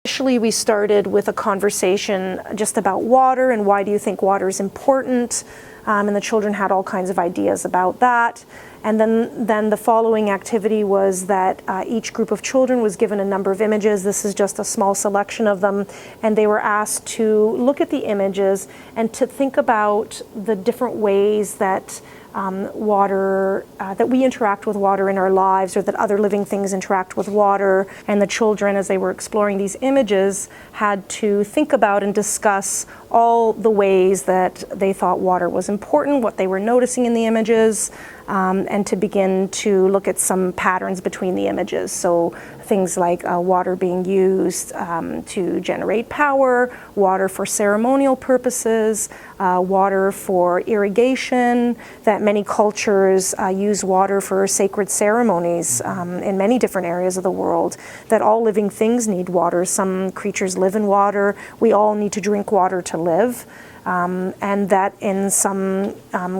Initially, we started with a conversation just about water and why do you think water is important, and the children had all kinds of ideas about that. And then the following activity was that each group of children was given a number of images. This is just a small selection of them, and they were asked to look at the images and to think about the different ways that that we interact with water in our lives, or that other living things interact with water. And the children, as they were exploring these images, had to think about and discuss all the ways that they thought water was important, what they were noticing in the images, and to begin to look at some patterns between the images. So things like water being used to generate power, water for ceremonial purposes, water for irrigation, that many cultures use water for sacred ceremonies in many different areas of the world, that all living things need water. Some creatures live in water. We all need to drink water to live. And that in some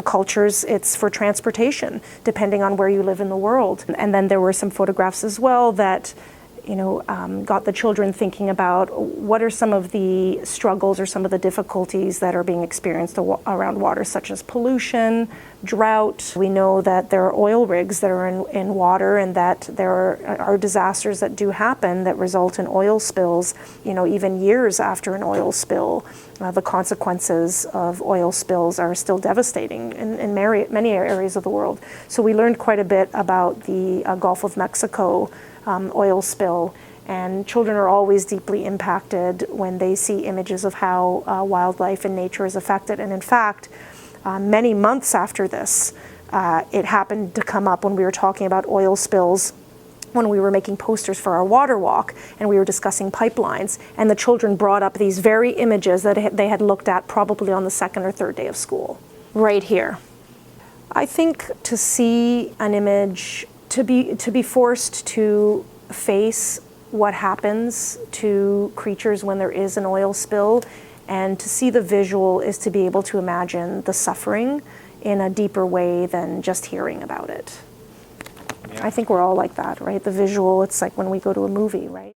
cultures it's for transportation, depending on where you live in the world. And then there were some photographs as well that got the children thinking about what are some of the struggles or some of the difficulties that are being experienced around water, such as pollution, drought. We know that there are oil rigs that are in water, and that there are disasters that do happen that result in oil spills, even years after an oil spill. The consequences of oil spills are still devastating in many areas of the world. So we learned quite a bit about the Gulf of Mexico oil spill, and children are always deeply impacted when they see images of how wildlife and nature is affected. And in fact, many months after this, it happened to come up when we were talking about oil spills, when we were making posters for our water walk, and we were discussing pipelines, and the children brought up these very images that they had looked at probably on the second or third day of school, right here. I think to see an image, to be forced to face what happens to creatures when there is an oil spill, and to see the visual is to be able to imagine the suffering in a deeper way than just hearing about it. Yeah. I think we're all like that, right? The visual, it's like when we go to a movie, right?